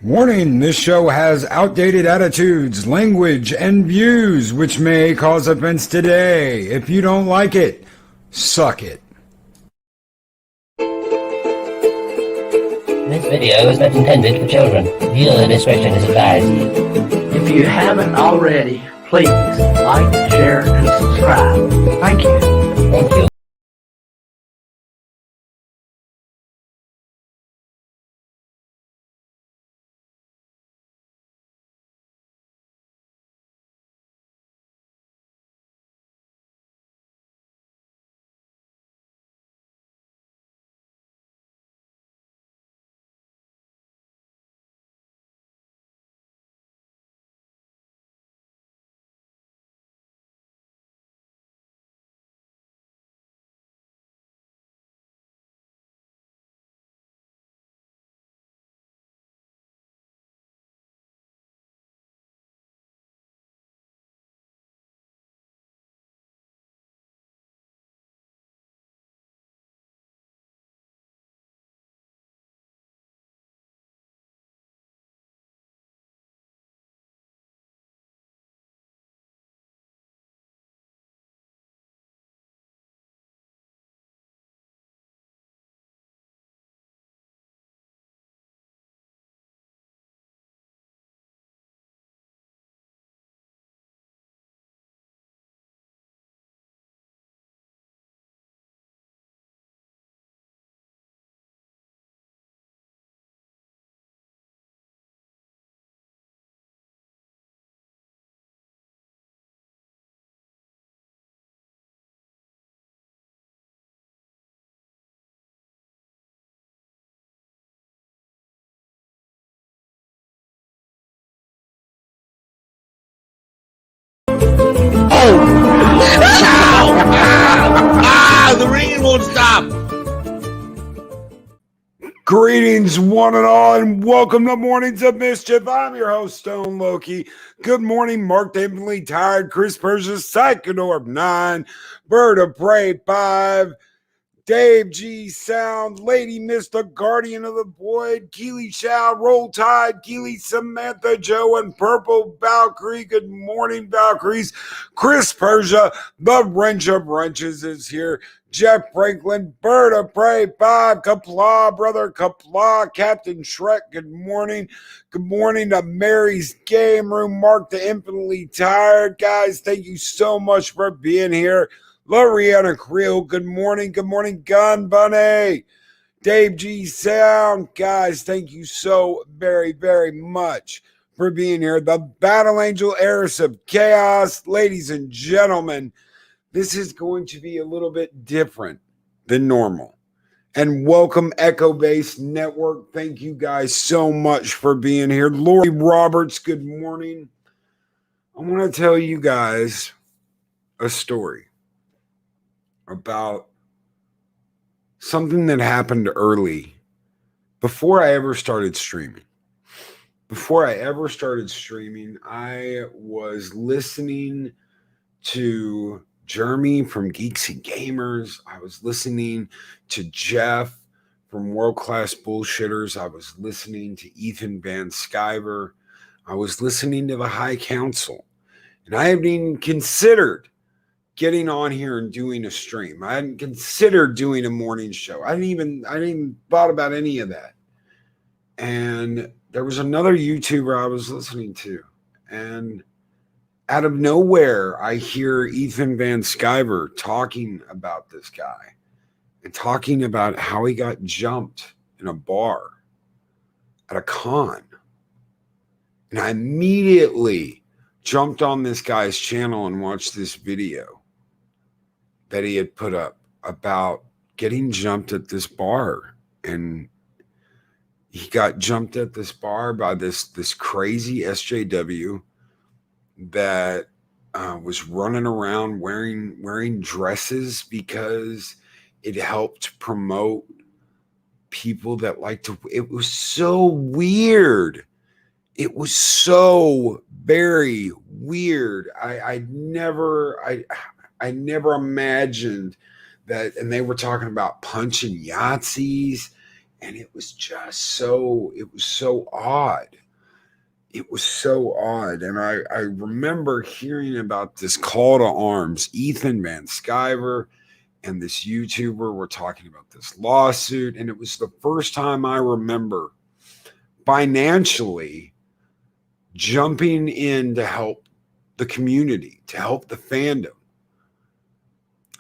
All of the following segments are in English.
Warning, this show has outdated attitudes, language, and views which may cause offense today. If you don't like it, suck it. This video is not intended for children. Viewer discretion is advised. If you haven't already, please like, share, and subscribe. Thank you. Thank you. The ringing won't stop. Greetings, one and all, and welcome to Mornings of Mischief. I'm your host, Stone Loki. Good morning, Mark Davidly Tired, Chris Persia, Psychodorp 9, Bird of Prey 5, Dave G Sound, Lady Mista, Guardian of the Void, Keely Shaw, Roll Tide, Keely, Samantha, Joe, and Purple Valkyrie. Good morning, Valkyries. Chris Persia, the Wrench of Wrenches is here. Jeff Franklin, Bird of Prey 5, Kapla, Brother Kapla, Captain Shrek, good morning. Good morning to Mary's Game Room, Mark the Infinitely Tired. Guys, thank you so much for being here. Loriana Creel, good morning. Good morning, Gun Bunny. Dave G Sound. Guys, thank you so very, very much for being here. The Battle Angel Heiress of Chaos. Ladies and gentlemen, this is going to be a little bit different than normal. And welcome, Echo Base Network. Thank you guys so much for being here. Lori Roberts, good morning. I want to tell you guys a story about something that happened early before I ever started streaming. Before I ever started streaming, I was listening to Jeremy from Geeksy Gamers. I was listening to Jeff from World Class Bullshitters. I was listening to Ethan Van Sciver. I was listening to the High Council. And I hadn't even considered getting on here and doing a stream. I hadn't considered doing a morning show. I didn't even thought about any of that. And there was another YouTuber I was listening to, and out of nowhere, I hear Ethan Van Sciver talking about this guy and talking about how he got jumped in a bar at a con. And I immediately jumped on this guy's channel and watched this video that he had put up about getting jumped at this bar. And he got jumped at this bar by this crazy SJW that was running around wearing dresses because it helped promote people that like to. It was so weird. It was so very weird. I never imagined that. And they were talking about punching Yahtzees And it was just it was so odd. It was so odd. And I remember hearing about this call to arms. Ethan Van Sciver and this YouTuber were talking about this lawsuit. And it was the first time I remember financially jumping in to help the community, to help the fandom.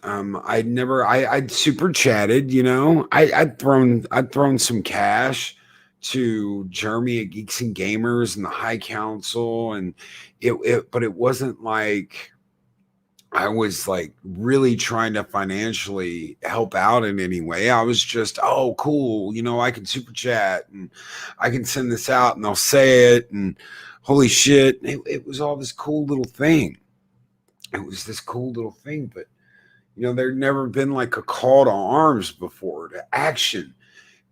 I'd super chatted, you know. I'd thrown some cash to Jeremy at Geeks and Gamers and the High Council, and but it wasn't like I was like really trying to financially help out in any way. I was just, oh, cool, you know, I can super chat and I can send this out and they'll say it, and holy shit, it was all this cool little thing. It was this cool little thing, but you know, there'd never been like a call to arms before, to action.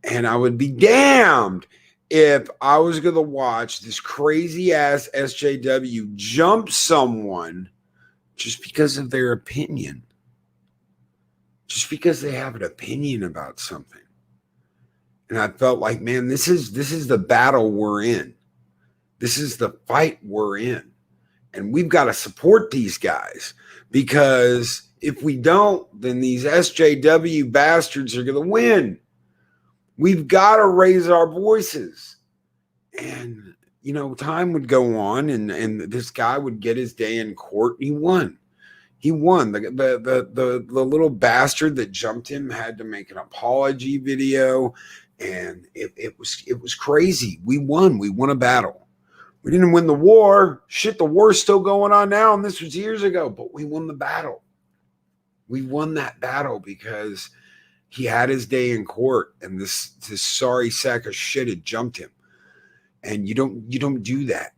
And I would be damned if I was going to watch this crazy ass SJW jump someone just because of their opinion, just because they have an opinion about something. And I felt like, man, this is the battle we're in. This is the fight we're in. And we've got to support these guys, because if we don't, then these SJW bastards are going to win. We've got to raise our voices. And, you know, time would go on, and this guy would get his day in court, and he won. He won. The little bastard that jumped him had to make an apology video, and it was crazy. We won. We won a battle. We didn't win the war. Shit, the war's still going on now, and this was years ago, but we won the battle. We won that battle because he had his day in court, and this sorry sack of shit had jumped him. And you don't do that.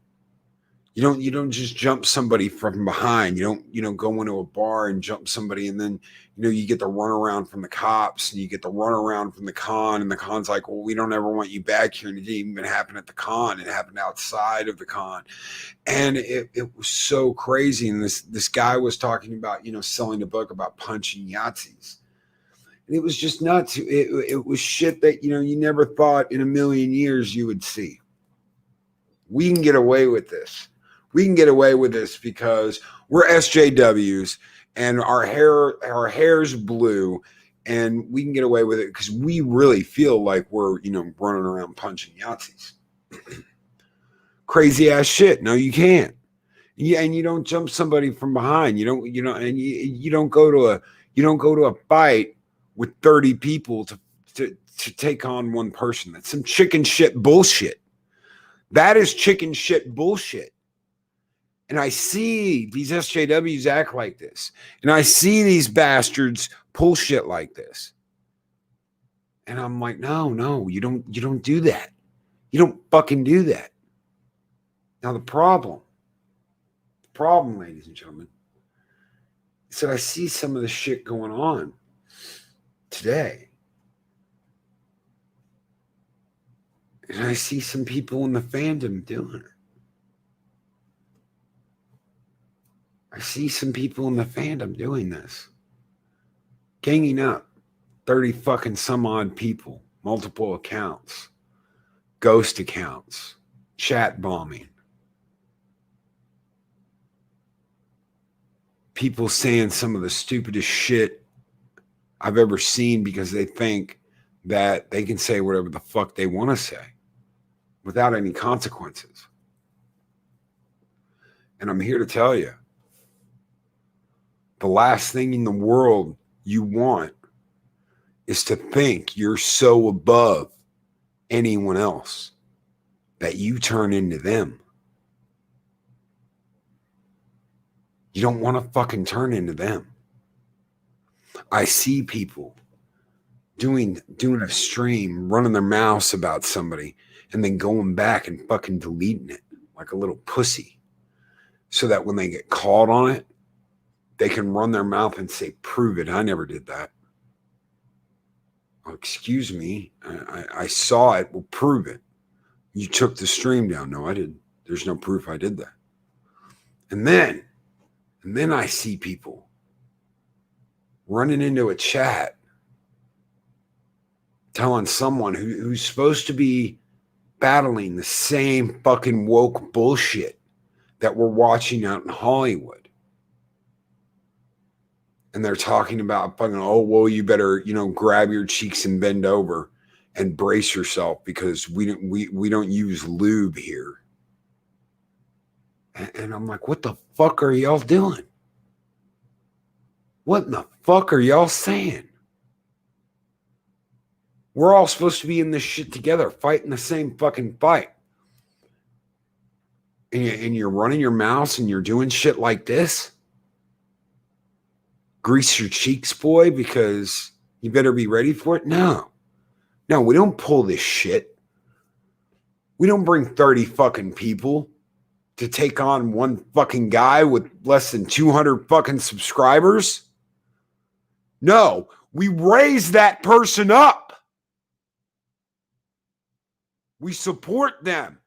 You don't just jump somebody from behind. You don't go into a bar and jump somebody, and then you get the runaround from the cops, and you get the runaround from the con, and the con's like, well, we don't ever want you back here. And it didn't even happen at the con. It happened outside of the con. And it was so crazy. And this guy was talking about, selling a book about punching Yahtzees. And it was just nuts. It was shit that, you never thought in a million years you would see. We can get away with this. We can get away with this because we're SJWs and our hair's blue, and we can get away with it because we really feel like we're, running around punching Yahtzees. Crazy ass shit. No, you can't. Yeah, and you don't jump somebody from behind. You don't go to a fight with 30 people to take on one person. That's some chicken shit bullshit. That is chicken shit bullshit. And I see these SJWs act like this. And I see these bastards pull shit like this. And I'm like, no, you don't do that. You don't fucking do that. Now the problem, ladies and gentlemen, is that I see some of the shit going on today. And I see some people in the fandom doing it. I see some people in the fandom doing this. Ganging up 30 fucking some odd people, multiple accounts, ghost accounts, chat bombing. People saying some of the stupidest shit I've ever seen because they think that they can say whatever the fuck they want to say without any consequences. And I'm here to tell you, the last thing in the world you want is to think you're so above anyone else that you turn into them. You don't want to fucking turn into them. I see people doing a stream, running their mouths about somebody, and then going back and fucking deleting it like a little pussy, so that when they get caught on it, they can run their mouth and say, prove it. I never did that. Oh, excuse me. I saw it. Well, prove it. You took the stream down. No, I didn't. There's no proof I did that. And then I see people running into a chat telling someone who's supposed to be battling the same fucking woke bullshit that we're watching out in Hollywood. And they're talking about fucking, oh, well, you better, grab your cheeks and bend over and brace yourself because we don't use lube here. And I'm like, what the fuck are y'all doing? What in the fuck are y'all saying? We're all supposed to be in this shit together, fighting the same fucking fight. And you're running your mouth and you're doing shit like this? Grease your cheeks, boy, because you better be ready for it? No, we don't pull this shit. We don't bring 30 fucking people to take on one fucking guy with less than 200 fucking subscribers. No, we raise that person up. We support them.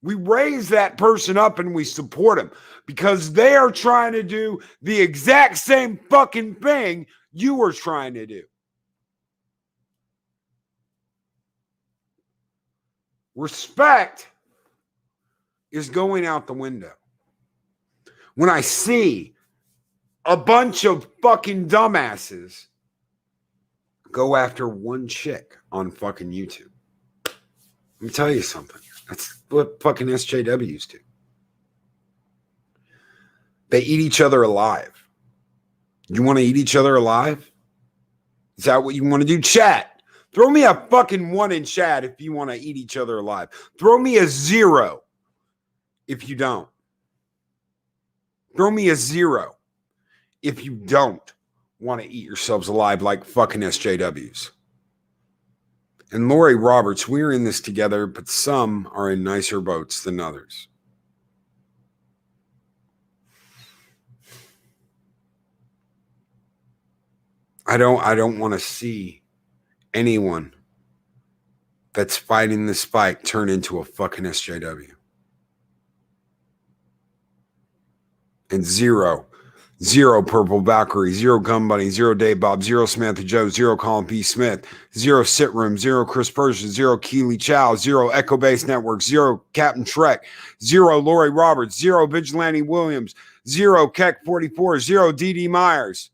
We raise that person up and we support them because they are trying to do the exact same fucking thing you were trying to do. Respect is going out the window. When I see a bunch of fucking dumbasses go after one chick on fucking YouTube, let me tell you something. That's what fucking SJWs do. They eat each other alive. You want to eat each other alive? Is that what you want to do? Chat. Throw me a fucking 1 in chat if you want to eat each other alive. Throw me a 0 if you don't. Throw me a 0 if you don't want to eat yourselves alive like fucking SJWs. And Lori Roberts, we're in this together, but some are in nicer boats than others. I don't want to see anyone that's fighting this fight turn into a fucking SJW. And 0 Purple Valkyrie, 0 Gun Bunny, 0 Dave Bob, 0 Samantha Joe, 0 Colin P. Smith, 0 Sit Room, 0 Chris Persian, 0 Keely Chow, 0 Echo Base Network, 0 Captain Trek, 0 Lori Roberts, 0 Vigilante Williams, 0 Keck 44, 0 DD Myers.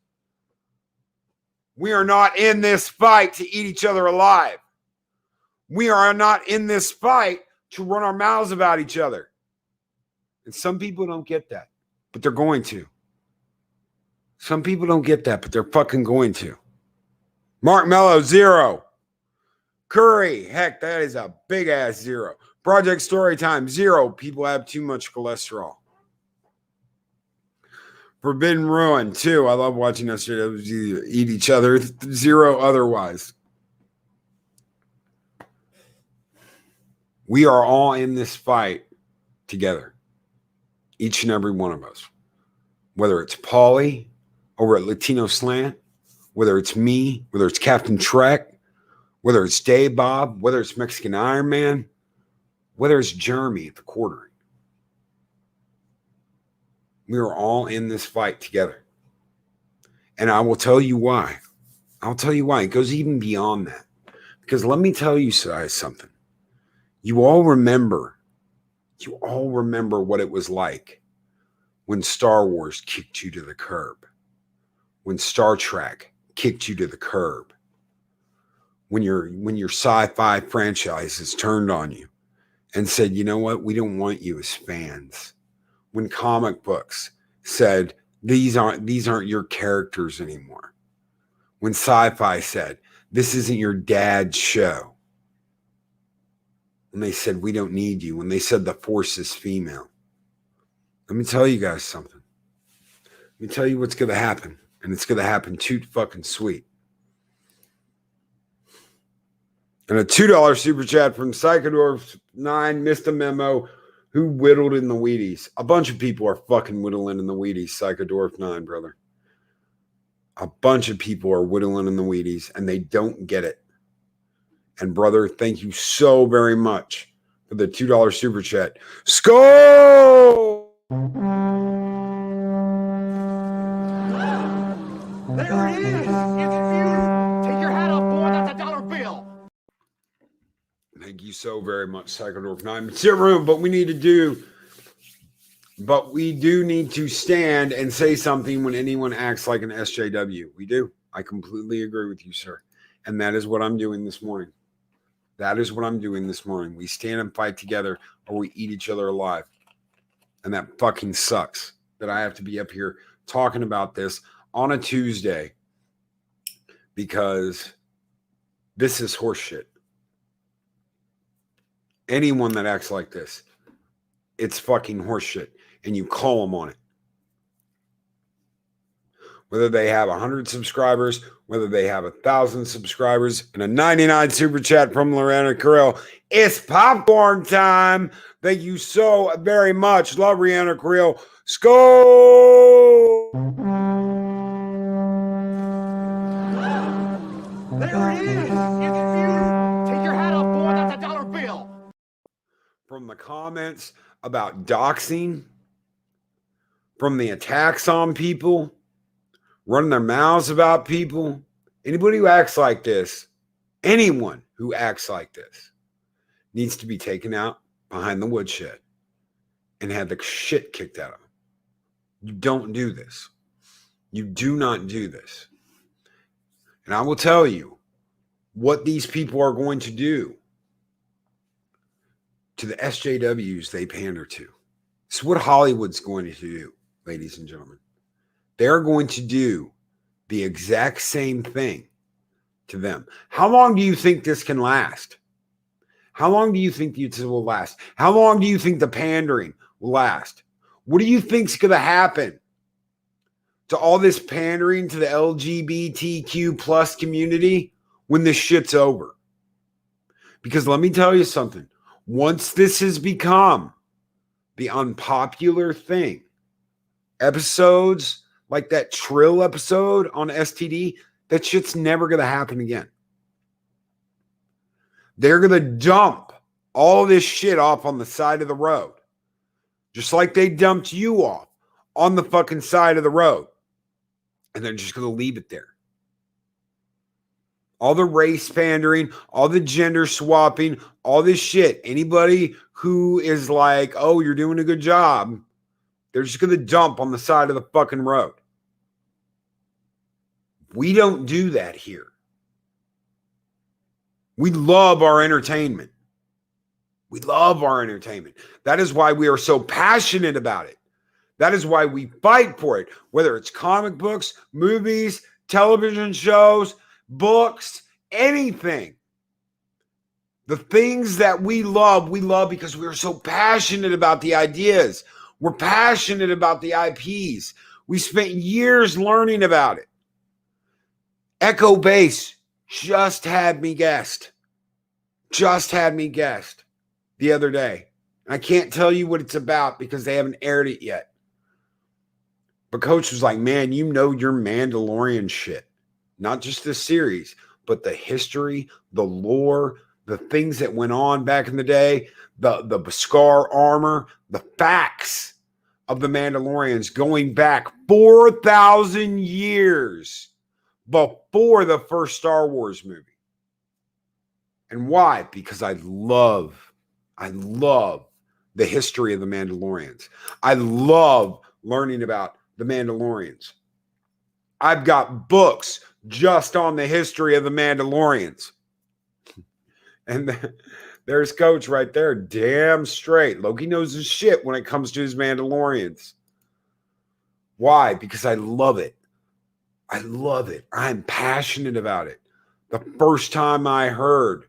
We are not in this fight to eat each other alive. We are not in this fight to run our mouths about each other. And some people don't get that, but they're going to. Some people don't get that, but they're fucking going to. Mark Mello, 0. Curry, heck, that is a big ass 0. Project Storytime, 0. People have too much cholesterol. Forbidden Ruin, 2. I love watching us eat each other. 0 otherwise. We are all in this fight together. Each and every one of us. Whether it's Paulie over at Latino Slant, whether it's me, whether it's Captain Trek, whether it's Dave Bob, whether it's Mexican Iron Man, whether it's Jeremy at the quartering. We are all in this fight together. And I will tell you why. I'll tell you why. It goes even beyond that. Because let me tell you something. You all remember what it was like when Star Wars kicked you to the curb. When Star Trek kicked you to the curb. When your sci-fi franchises turned on you and said, you know what, we don't want you as fans. When comic books said, these aren't your characters anymore. When sci-fi said, this isn't your dad's show. When they said, we don't need you. When they said the Force is female. Let me tell you guys something. Let me tell you what's going to happen. And it's going to happen too fucking sweet. And a $2 super chat from Psychodorf9 missed a memo. Who whittled in the Wheaties? A bunch of people are fucking whittling in the Wheaties, Psychodorf9, brother. A bunch of people are whittling in the Wheaties, and they don't get it. And, brother, thank you so very much for the $2 super chat. Skull! There it is! Take your hat off, boy. That's a dollar bill. Thank you so very much, Psychodorf 9. It's your room, but we do need to stand and say something when anyone acts like an SJW. We do. I completely agree with you, sir. And that is what I'm doing this morning. We stand and fight together, or we eat each other alive. And that fucking sucks that I have to be up here talking about this on a Tuesday, because this is horseshit. Anyone that acts like this, it's fucking horseshit. And you call them on it. Whether they have 100 subscribers, whether they have 1,000 subscribers, and a 99 super chat from Lorena Carell. It's popcorn time. Thank you so very much. Love Rihanna Carell. Skull. There it is. It's you. Take your hat off, boy. That's a dollar bill. From the comments about doxing, from the attacks on people, running their mouths about people, anybody who acts like this, anyone who acts like this needs to be taken out behind the woodshed and had the shit kicked out of them. You don't do this. You do not do this. And I will tell you what these people are going to do to the SJWs they pander to. It's what Hollywood's going to do, ladies and gentlemen. They're going to do the exact same thing to them. How long do you think this can last? How long do you think this will last? How long do you think the pandering will last? What do you think's going to happen to all this pandering to the LGBTQ plus community when this shit's over? Because let me tell you something. Once this has become the unpopular thing, episodes like that Trill episode on STD, that shit's never going to happen again. They're going to dump all this shit off on the side of the road, just like they dumped you off on the fucking side of the road. And they're just going to leave it there. All the race pandering, all the gender swapping, all this shit. Anybody who is like, oh, you're doing a good job, they're just going to dump on the side of the fucking road. We don't do that here. We love our entertainment. We love our entertainment. That is why we are so passionate about it. That is why we fight for it, whether it's comic books, movies, television shows, books, anything. The things that we love because we're so passionate about the ideas. We're passionate about the IPs. We spent years learning about it. Echo Base just had me guessed the other day. I can't tell you what it's about because they haven't aired it yet. But Coach was like, man, you know your Mandalorian shit. Not just the series, but the history, the lore, the things that went on back in the day, the Beskar armor, the facts of the Mandalorians going back 4,000 years before the first Star Wars movie. And why? Because I love the history of the Mandalorians. I love learning about the Mandalorians. I've got books just on the history of the Mandalorians. And there's Coach right there, damn straight. Loki knows his shit when it comes to his Mandalorians. Why? Because I love it. I love it. I'm passionate about it. The first time I heard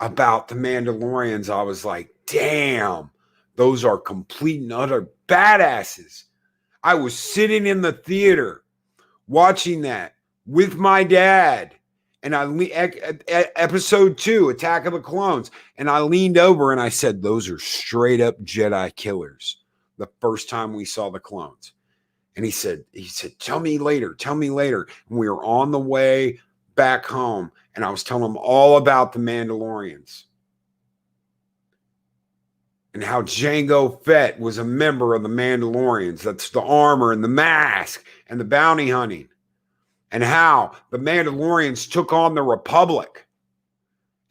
about the Mandalorians, I was like, damn, those are complete and utter badasses. I was sitting in the theater watching that with my dad, and episode 2, Attack of the Clones, and I leaned over and I said, those are straight up Jedi killers. The first time we saw the clones. And he said, tell me later. And we were on the way back home, and I was telling him all about the Mandalorians and how Jango Fett was a member of the Mandalorians. That's the armor and the mask and the bounty hunting, and how the Mandalorians took on the Republic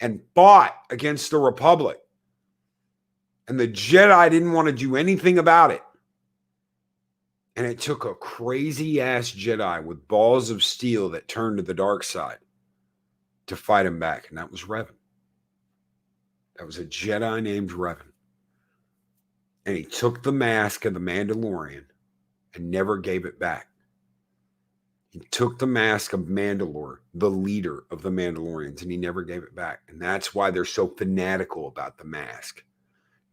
and fought against the Republic. And the Jedi didn't want to do anything about it. And it took a crazy-ass Jedi with balls of steel that turned to the dark side to fight him back. And that was Revan. That was a Jedi named Revan. And he took the mask of the Mandalorian and never gave it back. He took the mask of Mandalore, the leader of the Mandalorians, and he never gave it back. And that's why they're so fanatical about the mask,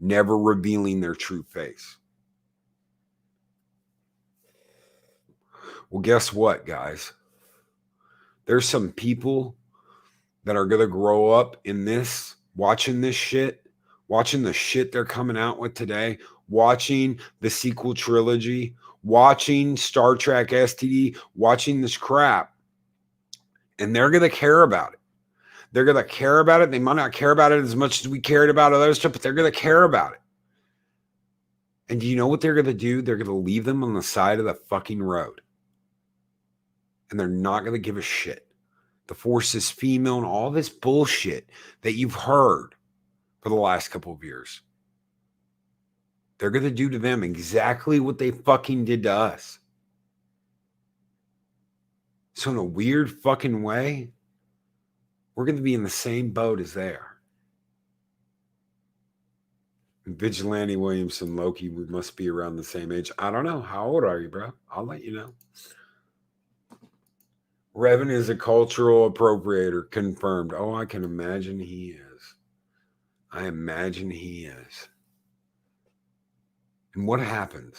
never revealing their true face. Well, guess what, guys? There's some people that are going to grow up in this, watching this shit, watching the shit they're coming out with today, watching the sequel trilogy, watching Star Trek STD, watching this crap, and they're going to care about it. They're going to care about it. They might not care about it as much as we cared about other stuff, but they're going to care about it. And do you know what they're going to do? They're going to leave them on the side of the fucking road. And they're not going to give a shit. The Force is female and all this bullshit that you've heard for the last couple of years. They're going to do to them exactly what they fucking did to us. So in a weird fucking way, we're going to be in the same boat as they are. Vigilante Williamson, Loki, we must be around the same age. I don't know. How old are you, bro? I'll let you know. Revan is a cultural appropriator, confirmed. Oh, I can imagine he is. I imagine he is. And what happens?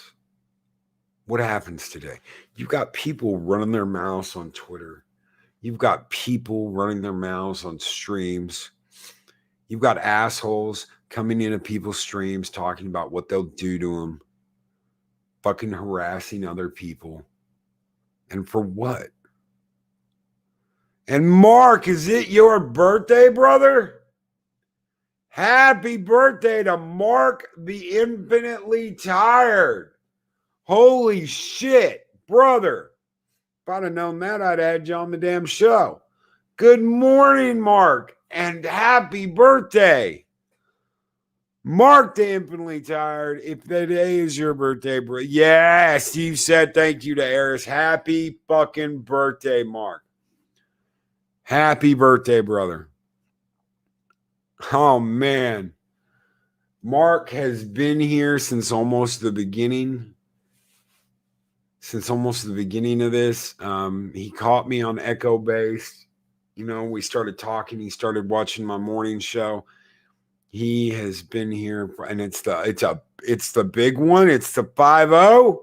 What happens today? You've got people running their mouths on Twitter. You've got people running their mouths on streams. You've got assholes coming into people's streams talking about what they'll do to them. Fucking harassing other people. And for what? And Mark, is it your birthday, brother? Happy birthday to Mark the Infinitely Tired. Holy shit, brother. If I'd have known that, I'd have had you on the damn show. Good morning, Mark, and happy birthday. Mark the Infinitely Tired, if today is your birthday, bro. Yeah, Steve said thank you to Eris. Happy fucking birthday, Mark. Happy birthday, brother. Oh, man. Mark has been here since almost the beginning. Since almost the beginning of this. He caught me on Echo Based. You know, we started talking. He started watching my morning show. He has been here, and it's the big one. It's the 5-0.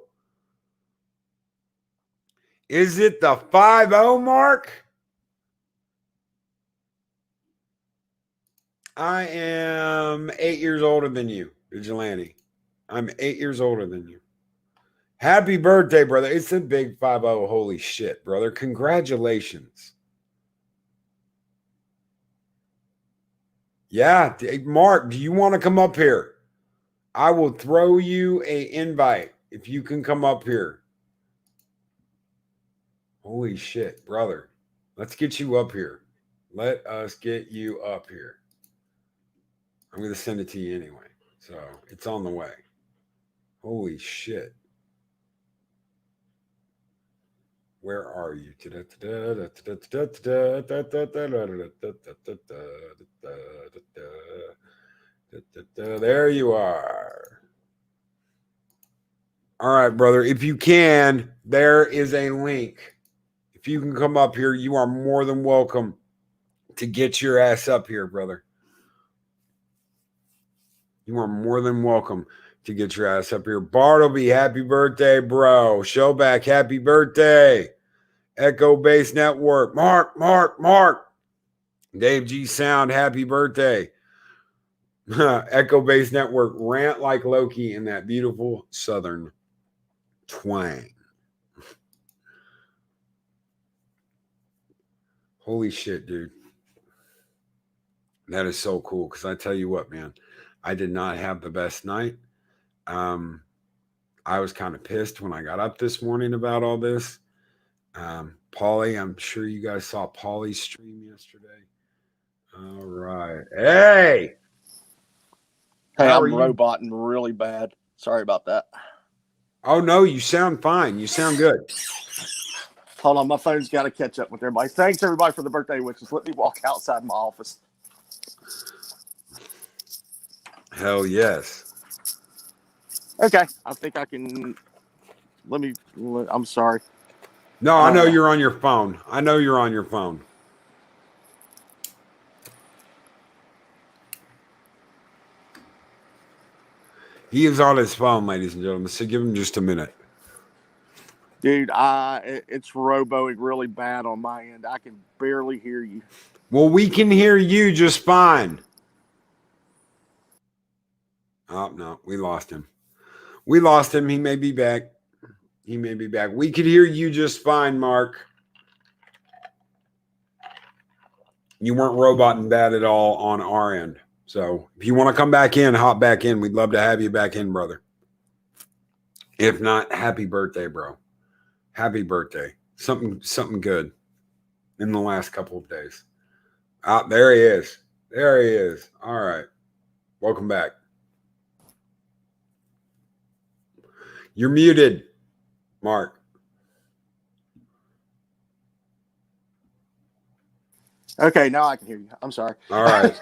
Is it the 5-0, Mark? I am 8 years older than you, Vigilante. I'm 8 years older than you. Happy birthday, brother. It's a big 5-0. Holy shit, brother. Congratulations. Yeah, Mark, do you want to come up here? I will throw you an invite if you can come up here. Holy shit, brother. Let's get you up here. Let us get you up here. I'm going to send it to you anyway. So it's on the way. Holy shit. Where are you? There you are. All right, brother. If you can, there is a link. If you can come up here, you are more than welcome to get your ass up here, brother. You are more than welcome to get your ass up here. Bartleby, happy birthday, bro. Showback, happy birthday. Echo Base Network. Mark. Dave G Sound, happy birthday. Echo Base Network, rant like Loki in that beautiful southern twang. Holy shit, dude. That is so cool. Because I tell you what, man, I did not have the best night. I was kind of pissed when I got up this morning about all this. Paulie, I'm sure you guys saw Paulie's stream yesterday. All right. Hey. Hey, How I'm are you? roboting really bad. Sorry about that. Oh, no, you sound fine. You sound good. Hold on, my phone's got to catch up with everybody. Thanks, everybody, for the birthday wishes. Let me walk outside my office. Hell yes. Okay, I think I can. I'm sorry. No, I know you're on your phone. I know you're on your phone. He is on his phone, ladies and gentlemen, so give him just a minute. Dude, it's roboing really bad on my end. I can barely hear you. Well, we can hear you just fine. Oh, no, we lost him. We lost him. He may be back. He may be back. We could hear you just fine, Mark. You weren't roboting bad at all on our end. So if you want to come back in, hop back in. We'd love to have you back in, brother. If not, happy birthday, bro. Happy birthday. Something good in the last couple of days. Ah, there he is. There he is. All right. Welcome back. You're muted, Mark. Okay, now I can hear you. I'm sorry. All right.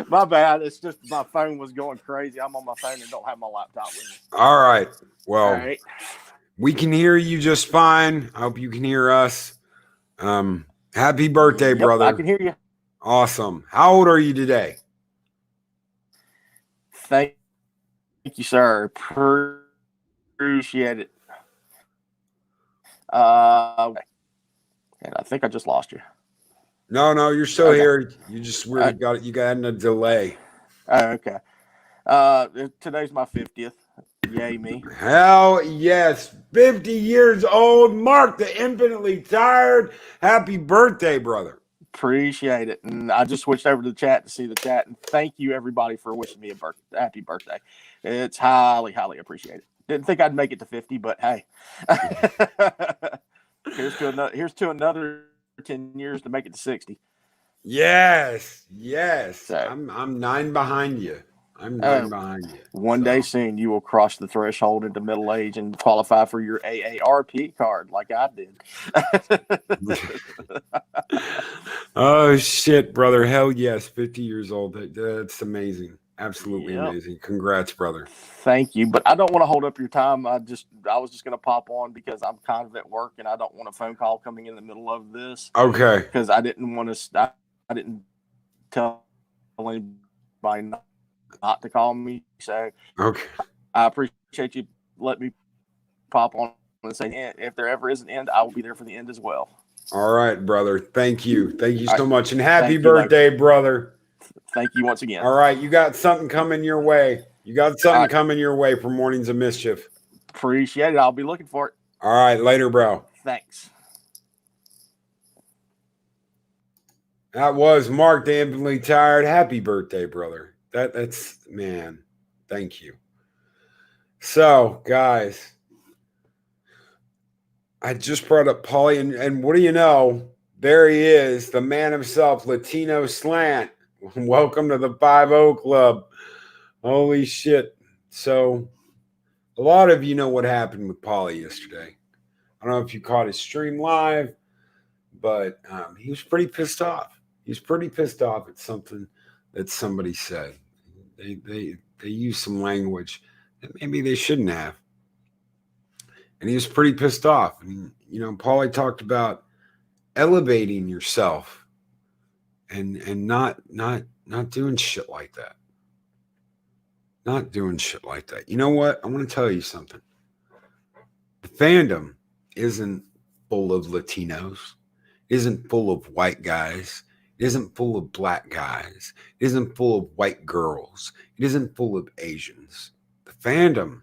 My bad. It's just my phone was going crazy. I'm on my phone and don't have my laptop with me. All right. Well, All right. we can hear you just fine. I hope you can hear us. Happy birthday, Yep, brother. I can hear you. Awesome. How old are you today? Thank you, sir. Appreciate it. And I think I just lost you. No, you're still Okay. here. You just got it. You got in a delay. Oh, okay. Today's my 50th. Yay, me. Hell yes. 50 years old. Mark the infinitely tired. Happy birthday, brother. Appreciate it. And I just switched over to the chat to see the chat. And thank you, everybody, for wishing me a happy birthday. It's highly, highly appreciated. Didn't think I'd make it to 50, but hey. Here's to another 10 years to make it to 60. Yes. So, I'm 9 behind you. I'm 9 behind you. One day soon, you will cross the threshold into middle age and qualify for your AARP card, like I did. Oh shit, brother! Hell yes, 50 years old. That's amazing. Absolutely amazing. Congrats, brother. Thank you, but I don't want to hold up your time. I was just going to pop on because I'm kind of at work and I don't want a phone call coming in the middle of this. Okay. Because I didn't want to. I didn't tell anybody not to call me. So okay, I appreciate you letting me pop on and say if there ever is an end, I will be there for the end as well. All right, brother. Thank you so much, and happy Thank you, birthday, brother. Thank you once again. All right, you got something coming your way. Coming your way for Mornings of Mischief. Appreciate it. I'll be looking for it. All right, later, bro. Thanks. That was Mark the Infinitely Tired. Happy birthday, brother. That's man. Thank you. So, guys, I just brought up Paulie, and what do you know? There he is, the man himself, Latino Slant. Welcome to the 5-0 Club. Holy shit. So, a lot of you know what happened with Paulie yesterday. I don't know if you caught his stream live, but he was pretty pissed off. He was pretty pissed off at something that somebody said. They used some language that maybe they shouldn't have. And he was pretty pissed off. And, you know, Paulie talked about elevating yourself and not doing shit like that. Not doing shit like that. You know what? I want to tell you something. The fandom isn't full of Latinos, isn't full of white guys, it isn't full of black guys, it isn't full of white girls, it isn't full of Asians. The fandom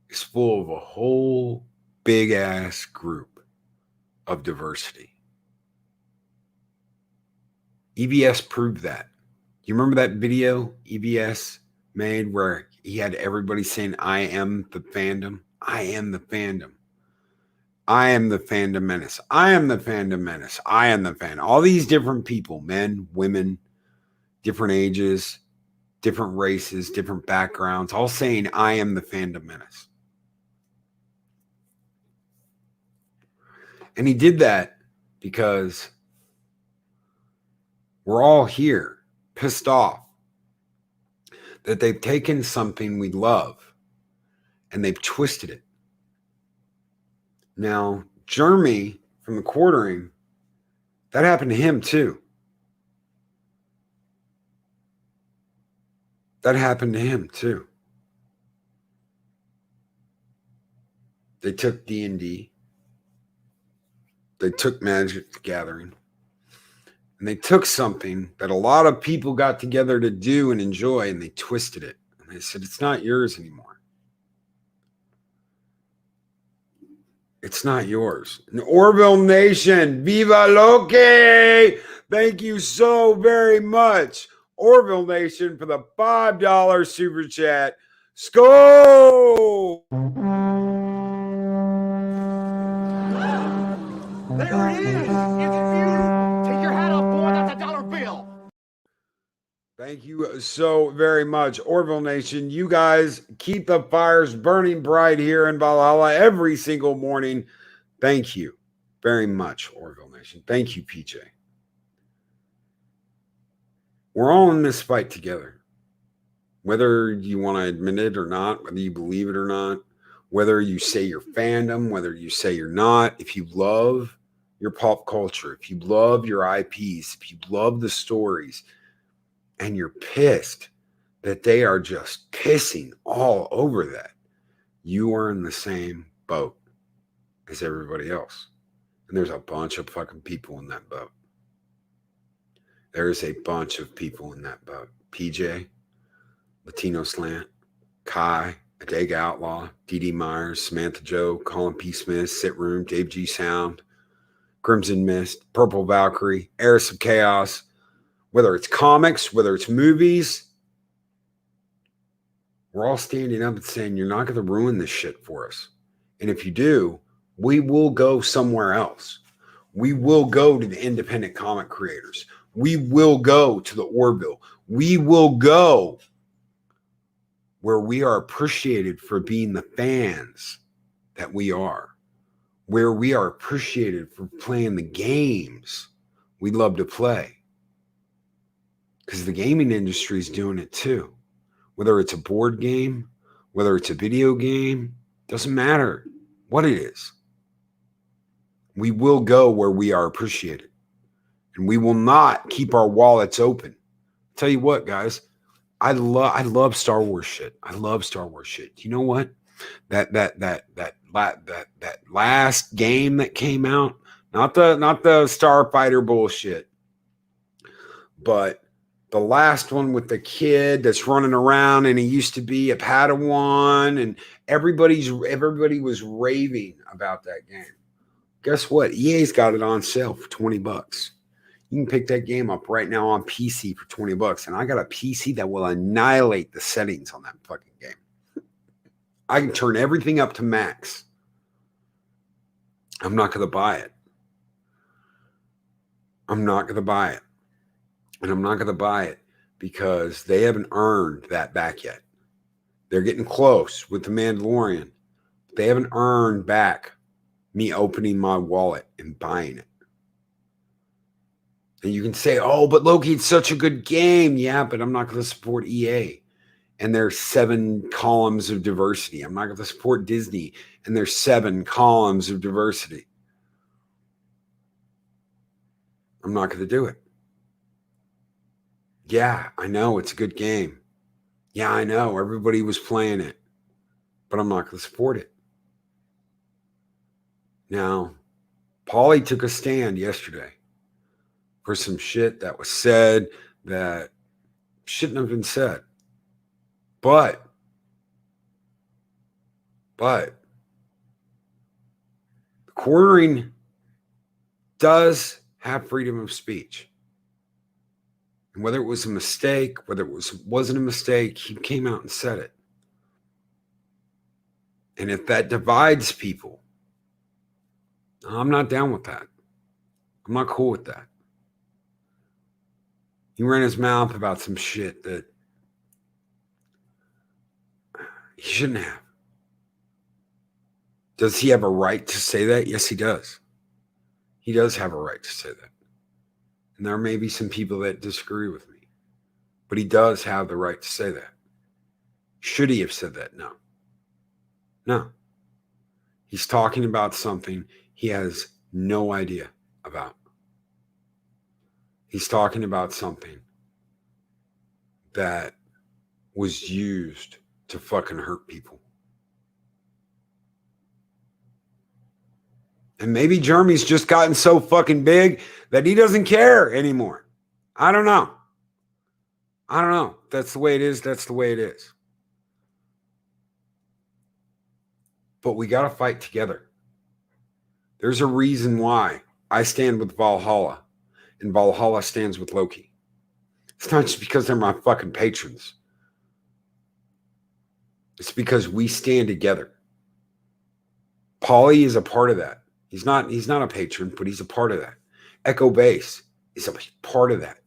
is full of a whole big ass group of diversity. EBS proved that. You remember that video EBS made where he had everybody saying, I am the fandom? I am the fandom. I am the fandom menace. I am the fandom menace. I am the fan. All these different people, men, women, different ages, different races, different backgrounds, all saying, I am the fandom menace. And he did that because we're all here pissed off that they've taken something we love and they've twisted it. Now, Jeremy from the quartering, that happened to him too. That happened to him too. They took D&D. They took Magic the Gathering. And they took something that a lot of people got together to do and enjoy, and they twisted it. And they said, it's not yours anymore. It's not yours. And Orville Nation, viva Loki! Thank you so very much, Orville Nation, for the $5 super chat. Skull! There it is. Take your hat off, boy. That's a dollar bill. Thank you so very much, Orville Nation. You guys keep the fires burning bright here in Valhalla every single morning. Thank you very much, Orville Nation. Thank you, PJ. We're all in this fight together. Whether you want to admit it or not, whether you believe it or not, whether you say you're fandom, whether you say you're not, if you love your pop culture, if you love your IPs, if you love the stories, and you're pissed that they are just pissing all over that, you are in the same boat as everybody else. And there's a bunch of fucking people in that boat. There's a bunch of people in that boat. PJ, Latino Slant, Kai, Adega Outlaw, DD Myers, Samantha Joe, Colin P. Smith, Sit Room, Dave G. Sound, Crimson Mist, Purple Valkyrie, Heiress of Chaos, whether it's comics, whether it's movies, we're all standing up and saying, you're not going to ruin this shit for us. And if you do, we will go somewhere else. We will go to the independent comic creators. We will go to the Orville. We will go where we are appreciated for being the fans that we are, where we are appreciated for playing the games we love to play. Because the gaming industry is doing it too. Whether it's a board game, whether it's a video game, doesn't matter what it is. We will go where we are appreciated. And we will not keep our wallets open. Tell you what, guys, I love Star Wars shit. I love Star Wars shit. You know what? That last game that came out, not the Starfighter bullshit, but the last one with the kid that's running around and he used to be a Padawan and everybody was raving about that game. Guess what? EA's got it on sale for $20. You can pick that game up right now on PC for $20. And I got a PC that will annihilate the settings on that fucking game. I can turn everything up to max. I'm not going to buy it. I'm not going to buy it. And I'm not going to buy it because they haven't earned that back yet. They're getting close with The Mandalorian. They haven't earned back me opening my wallet and buying it. And you can say, oh, but Loki, it's such a good game. Yeah, but I'm not going to support EA and their 7 columns of diversity. I'm not going to support Disney and their 7 columns of diversity. I'm not going to do it. Yeah, I know it's a good game. Yeah, I know everybody was playing it, but I'm not going to support it. Now, Paulie took a stand yesterday for some shit that was said that shouldn't have been said. But the quartering does have freedom of speech. And whether it was a mistake, whether it wasn't a mistake, he came out and said it. And if that divides people, I'm not down with that. I'm not cool with that. He ran his mouth about some shit that he shouldn't have. Does he have a right to say that? Yes, he does. He does have a right to say that. And there may be some people that disagree with me, but he does have the right to say that. Should he have said that? No. No. He's talking about something he has no idea about. He's talking about something that was used to fucking hurt people. And maybe Jeremy's just gotten so fucking big that he doesn't care anymore. I don't know. I don't know. That's the way it is. That's the way it is. But we got to fight together. There's a reason why I stand with Valhalla and Valhalla stands with Loki. It's not just because they're my fucking patrons. It's because we stand together. Paulie is a part of that. He's not a patron, but he's a part of that. Echo Base is a part of that.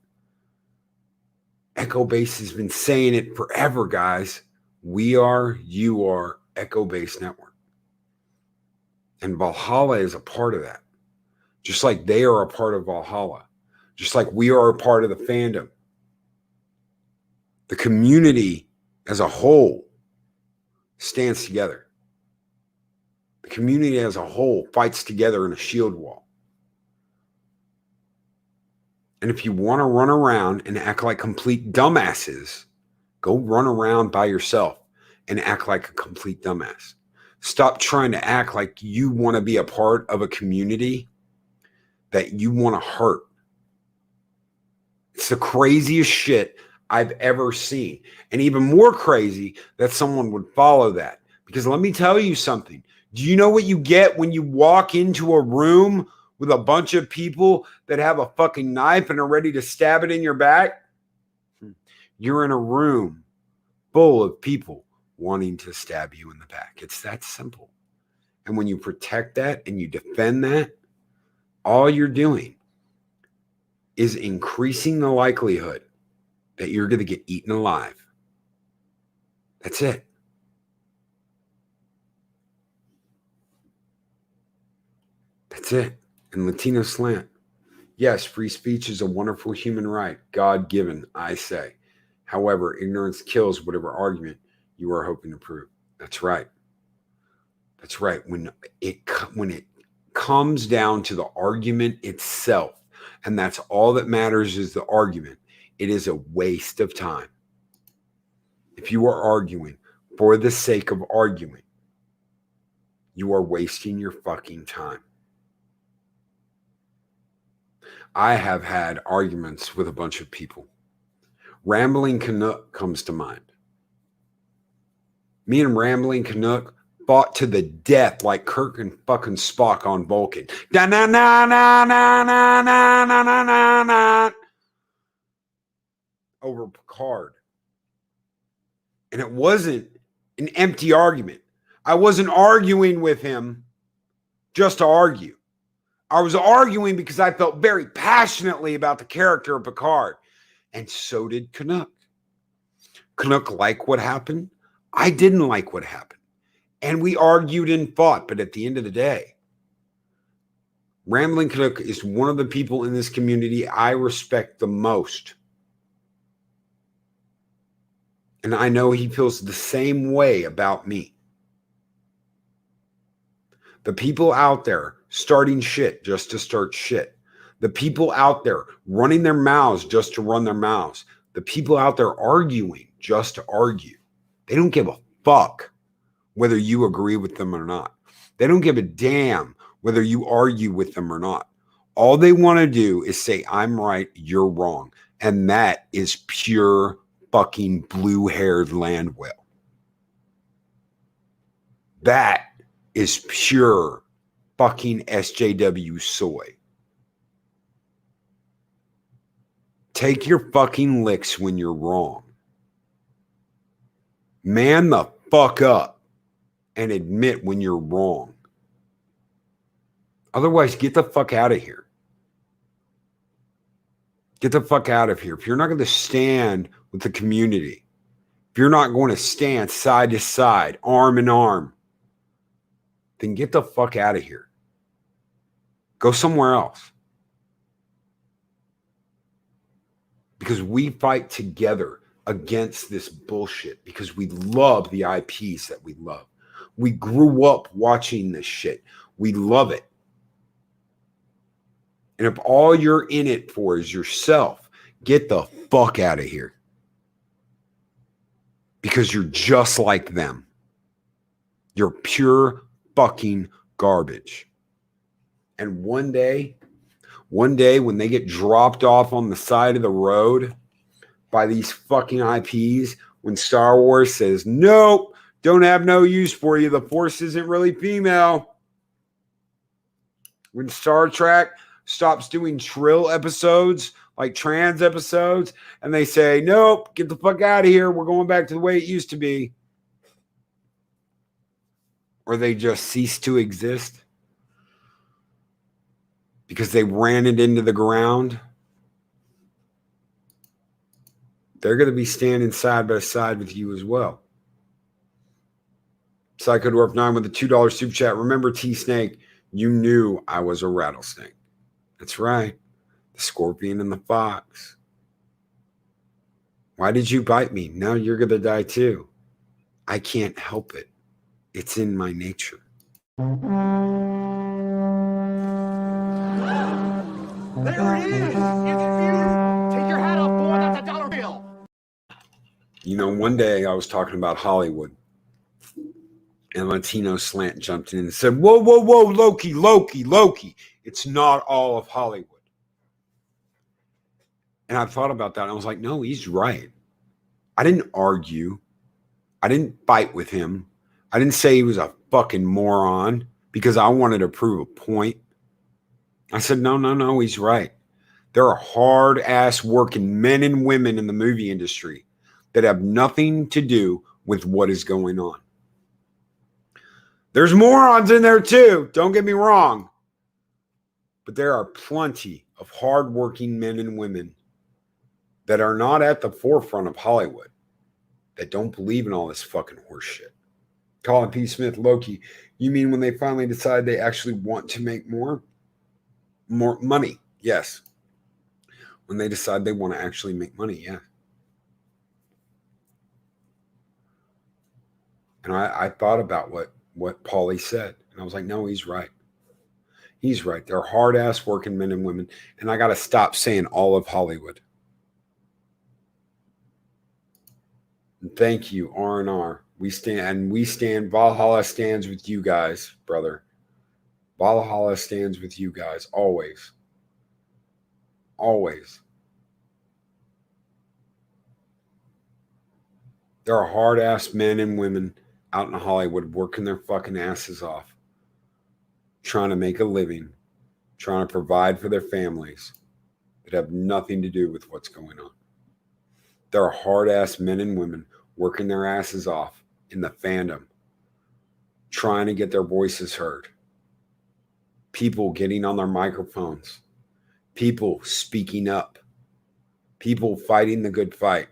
Echo Base has been saying it forever, guys. We are, you are Echo Base Network. And Valhalla is a part of that. Just like they are a part of Valhalla. Just like we are a part of the fandom. The community as a whole stands together. The community as a whole fights together in a shield wall. And if you want to run around and act like complete dumbasses, go run around by yourself and act like a complete dumbass. Stop trying to act like you want to be a part of a community that you want to hurt. It's the craziest shit I've ever seen. And even more crazy that someone would follow that. Because let me tell you something. Do you know what you get when you walk into a room with a bunch of people that have a fucking knife and are ready to stab it in your back? You're in a room full of people wanting to stab you in the back. It's that simple. And when you protect that and you defend that, all you're doing is increasing the likelihood that you're going to get eaten alive. That's it. That's it. And Latino Slant. Yes, free speech is a wonderful human right, God-given, I say. However, ignorance kills whatever argument you are hoping to prove. That's right. That's right. When it comes down to the argument itself, and that's all that matters is the argument, it is a waste of time. If you are arguing for the sake of arguing, you are wasting your fucking time. I have had arguments with a bunch of people. Rambling Canuck comes to mind. Me and Rambling Canuck fought to the death like Kirk and fucking Spock on Vulcan. Da na na na na na na na na na na. Over Picard. And it wasn't an empty argument. I wasn't arguing with him just to argue. I was arguing because I felt very passionately about the character of Picard. And so did Canuck. Canuck liked what happened. I didn't like what happened. And we argued and fought. But at the end of the day, Rambling Canuck is one of the people in this community I respect the most. And I know he feels the same way about me. The people out there starting shit just to start shit. The people out there running their mouths just to run their mouths. The people out there arguing just to argue. They don't give a fuck whether you agree with them or not. They don't give a damn whether you argue with them or not. All they want to do is say, I'm right, you're wrong. And that is pure fucking blue-haired land whale. That is pure fucking SJW soy. Take your fucking licks when you're wrong. Man the fuck up and admit when you're wrong. Otherwise, get the fuck out of here. Get the fuck out of here. If you're not going to stand with the community, if you're not going to stand side to side, arm in arm, then get the fuck out of here. Go somewhere else. Because we fight together against this bullshit because we love the IPs that we love. We grew up watching this shit. We love it. And if all you're in it for is yourself, get the fuck out of here. Because you're just like them. You're pure fucking garbage. And one day when they get dropped off on the side of the road by these fucking IPs, when Star Wars says, nope, don't have no use for you. The Force isn't really female. When Star Trek stops doing trill episodes, like trans episodes, and they say, nope, get the fuck out of here. We're going back to the way it used to be. Or they just cease to exist because they ran it into the ground. They're going to be standing side by side with you as well. Psycho Dwarf 9 with a $2 super chat. Remember, T-Snake, you knew I was a rattlesnake. That's right. The scorpion and the fox. Why did you bite me? Now you're going to die too. I can't help it. It's in my nature. There it is. Take your hat off, boy. That's a dollar bill. You know, one day I was talking about Hollywood, and Latino Slant jumped in and said, whoa, Loki. It's not all of Hollywood. And I thought about that, and I was like, no, he's right. I didn't argue. I didn't fight with him. I didn't say he was a fucking moron because I wanted to prove a point. I said, no, he's right. There are hard-ass working men and women in the movie industry that have nothing to do with what is going on. There's morons in there too, don't get me wrong. But there are plenty of hard-working men and women that are not at the forefront of Hollywood that don't believe in all this fucking horse shit. Colin P. Smith, Loki, you mean when they finally decide they actually want to make more money? Yes. When they decide they want to actually make money, yeah. And I thought about what Paulie said, and I was like, no, he's right. He's right. They're hard-ass working men and women, and I got to stop saying all of Hollywood. And thank you, R&R. We stand, Valhalla stands with you guys, brother. Valhalla stands with you guys, always. Always. There are hard-ass men and women out in Hollywood working their fucking asses off, trying to make a living, trying to provide for their families that have nothing to do with what's going on. There are hard-ass men and women working their asses off in the fandom, trying to get their voices heard. People getting on their microphones. People speaking up. People fighting the good fight.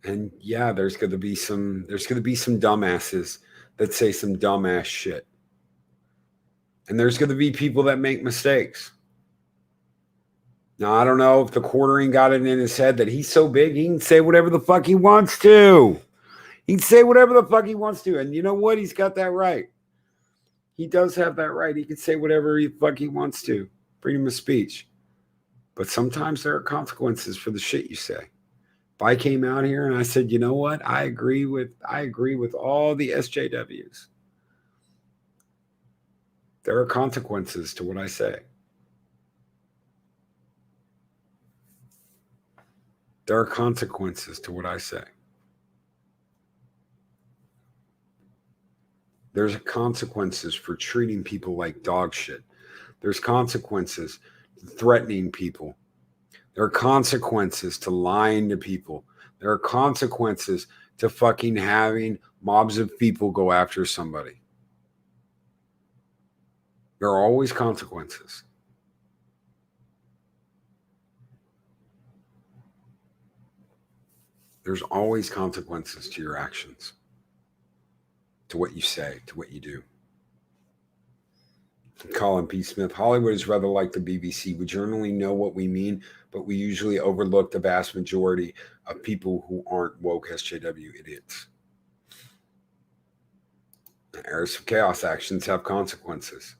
And yeah, there's going to be some dumbasses that say some dumbass shit. And there's going to be people that make mistakes. Now, I don't know if the quartering got it in his head that he's so big, he can say whatever the fuck he wants to. He can say whatever the fuck he wants to. And you know what? He's got that right. He does have that right. He can say whatever the fuck he wants to. Freedom of speech. But sometimes there are consequences for the shit you say. If I came out here and I said, you know what? I agree with all the SJWs. There are consequences to what I say. There are consequences to what I say. There's consequences for treating people like dog shit. There's consequences to threatening people. There are consequences to lying to people. There are consequences to fucking having mobs of people go after somebody. There are always consequences. There's always consequences to your actions, to what you say, to what you do. Colin P. Smith, Hollywood is rather like the BBC. We generally know what we mean, but we usually overlook the vast majority of people who aren't woke SJW idiots. Heirs of Chaos actions have consequences.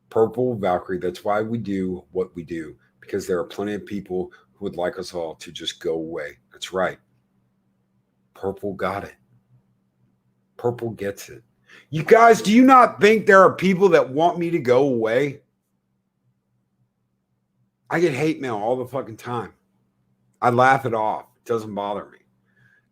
Purple, Valkyrie, that's why we do what we do, because there are plenty of people who would like us all to just go away. That's right. Purple got it. Purple gets it. You guys, do you not think there are people that want me to go away? I get hate mail all the fucking time. I laugh it off. It doesn't bother me.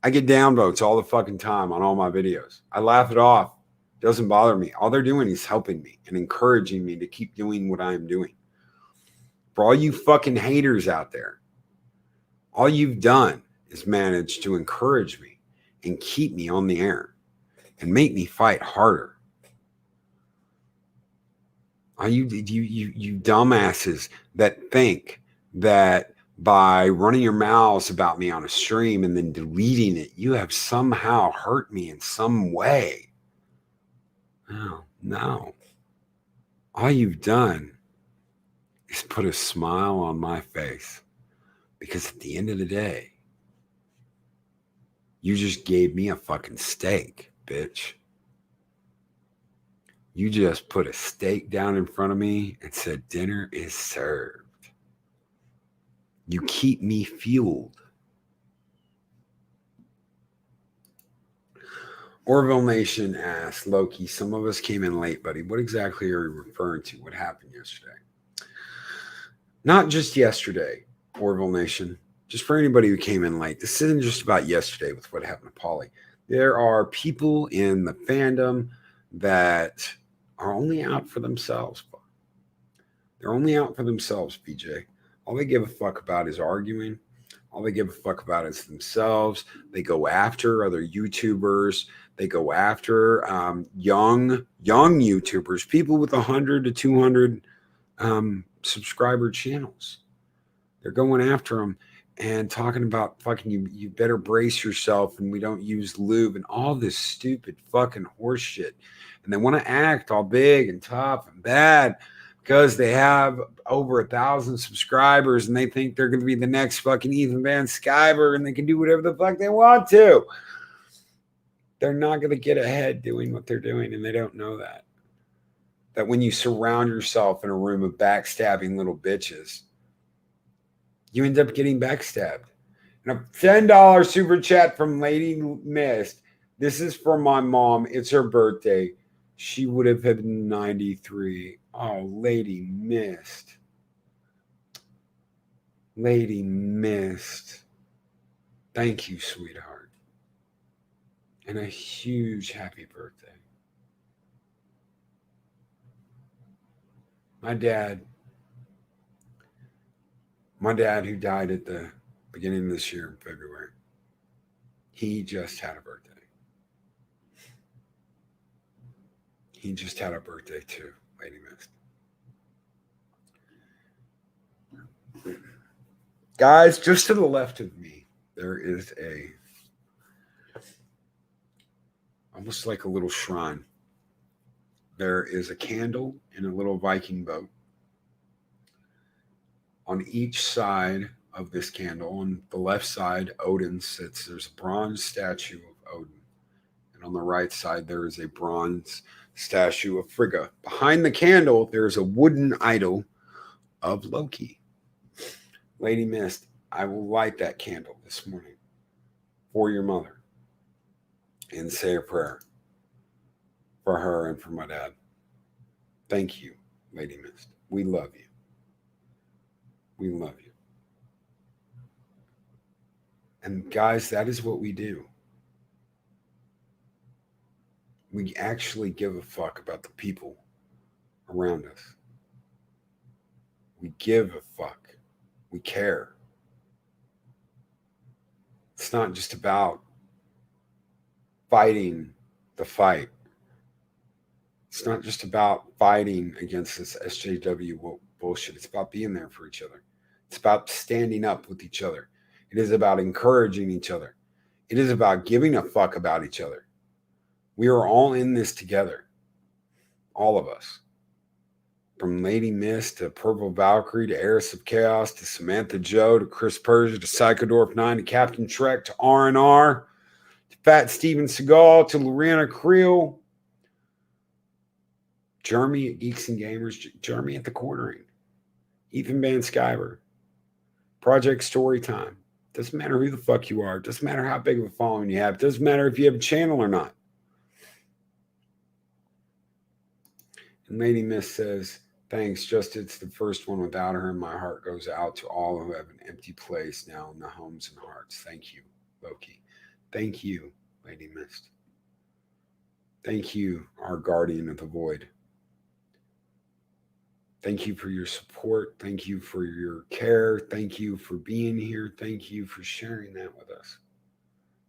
I get downvotes all the fucking time on all my videos. I laugh it off. It doesn't bother me. All they're doing is helping me and encouraging me to keep doing what I am doing. For all you fucking haters out there, all you've done is manage to encourage me and keep me on the air and make me fight harder. Are you dumbasses that think that by running your mouths about me on a stream and then deleting it, you have somehow hurt me in some way? No. All you've done is put a smile on my face, because at the end of the day, you just gave me a fucking steak, bitch. You just put a steak down in front of me and said, dinner is served. You keep me fueled. Orville Nation asks, Loki, some of us came in late, buddy. What exactly are you referring to? What happened yesterday? Not just yesterday, Orville Nation. Just for anybody who came in late. This isn't just about yesterday with what happened to Polly. There are people in the fandom that are only out for themselves. They're only out for themselves, PJ. All they give a fuck about is arguing. All they give a fuck about is themselves. They go after other YouTubers. They go after young YouTubers, people with 100 to 200 subscriber channels. They're going after them and talking about fucking you better brace yourself and we don't use lube and all this stupid fucking horse shit. And they want to act all big and tough and bad because they have over 1,000 subscribers and they think they're going to be the next fucking Ethan Van Sciver and they can do whatever the fuck they want to. They're not going to get ahead doing what they're doing, and they don't know that. That when you surround yourself in a room of backstabbing little bitches, you end up getting backstabbed. And a $10 super chat from Lady Mist. This is for my mom. It's her birthday. She would have been 93. Oh, Lady Mist. Lady Mist. Thank you, sweetheart. And a huge happy birthday. My dad who died at the beginning of this year in February, he just had a birthday. He just had a birthday too, Lady Mist. Guys, just to the left of me, there is almost like a little shrine. There is a candle in a little Viking boat. On each side of this candle, on the left side, Odin sits. There's a bronze statue of Odin. And on the right side, there is a bronze statue of Frigga. Behind the candle, there's a wooden idol of Loki. Lady Mist, I will light that candle this morning for your mother and say a prayer for her and for my dad. Thank you, Lady Mist. We love you. We love you. And guys, that is what we do. We actually give a fuck about the people around us. We give a fuck. We care. It's not just about fighting the fight. It's not just about fighting against this SJW bullshit. It's about being there for each other. It's about standing up with each other. It is about encouraging each other. It is about giving a fuck about each other. We are all in this together. All of us. From Lady Mist to Purple Valkyrie to Eris of Chaos to Samantha Joe to Chris Persia to Psychodorf 9 to Captain Trek to R&R to Fat Steven Seagal to Lorena Creel. Jeremy at Geeks and Gamers. Jeremy at the Cornering. Ethan Van Skyver. Project Storytime. Doesn't matter who the fuck you are. Doesn't matter how big of a following you have. Doesn't matter if you have a channel or not. And Lady Miss says, thanks, just it's the first one without her, and my heart goes out to all who have an empty place now in the homes and hearts. Thank you, Loki. Thank you, Lady Mist. Thank you, our guardian of the void. Thank you for your support. Thank you for your care. Thank you for being here. Thank you for sharing that with us.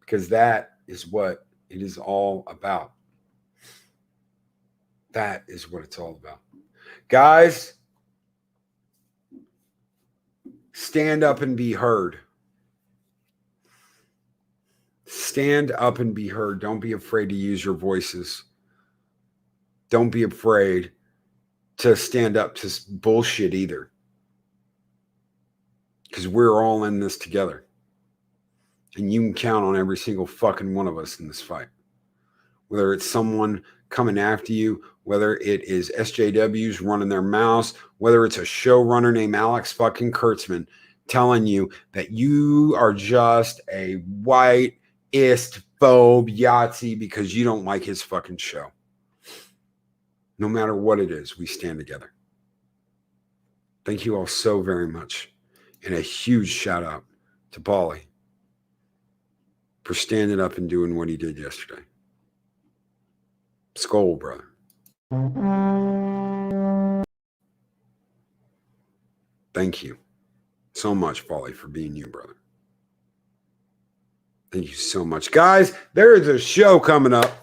Because that is what it is all about. That is what it's all about. Guys, stand up and be heard. Stand up and be heard. Don't be afraid to use your voices. Don't be afraid to stand up to bullshit either. Because we're all in this together. And you can count on every single fucking one of us in this fight. Whether it's someone coming after you, whether it is SJWs running their mouths, whether it's a showrunner named Alex fucking Kurtzman telling you that you are just a white-ist phobe Yahtzee because you don't like his fucking show. No matter what it is, we stand together. Thank you all so very much. And a huge shout out to Paulie for standing up and doing what he did yesterday. Skull, brother. Thank you so much, Paulie, for being you, brother. Thank you so much. Guys, there is a show coming up.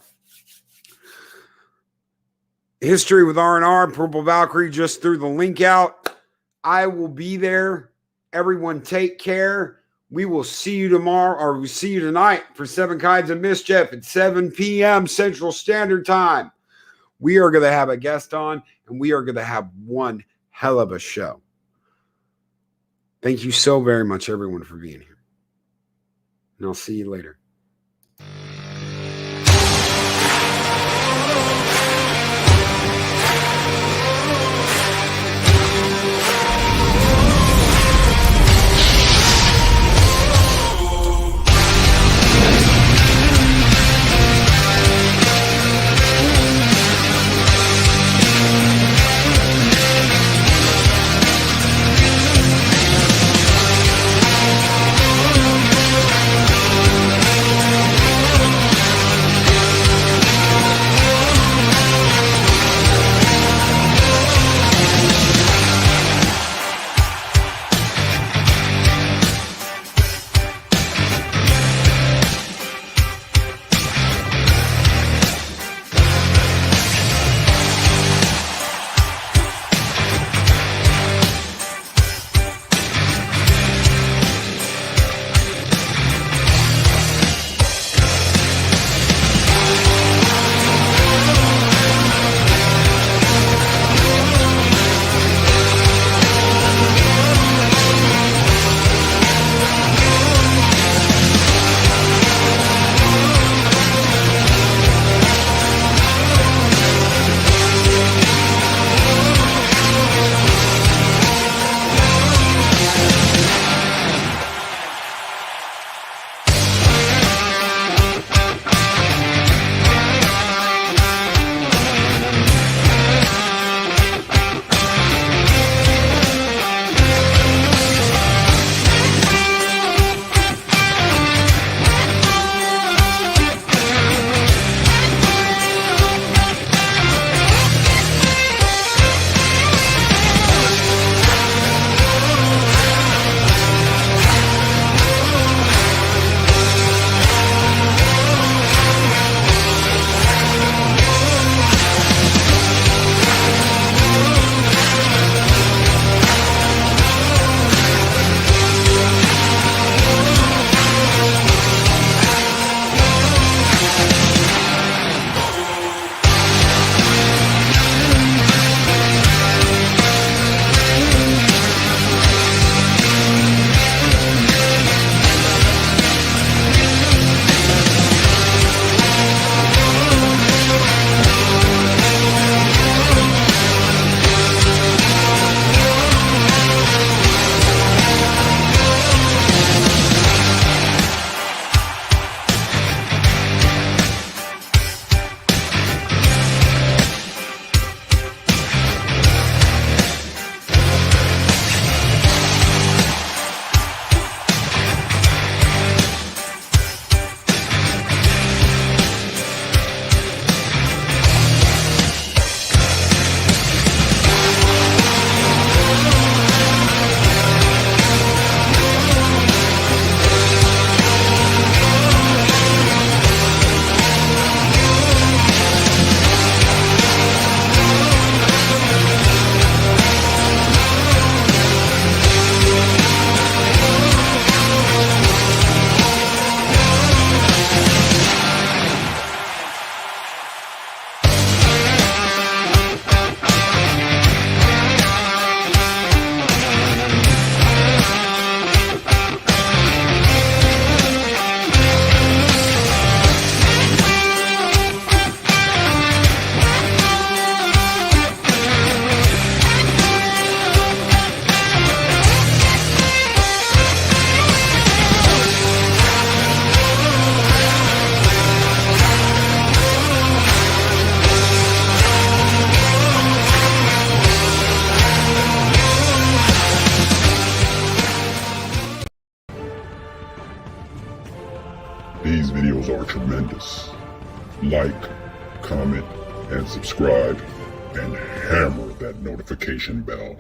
History with R&R, Purple Valkyrie just threw the link out. I will be there. Everyone take care. We will see you tomorrow, or we'll see you tonight for 7 Kinds of Mischief at 7 p.m. Central Standard Time. We are going to have a guest on, and we are going to have one hell of a show. Thank you so very much, everyone, for being here. And I'll see you later. These videos are tremendous. Like, comment, and subscribe, and hammer that notification bell.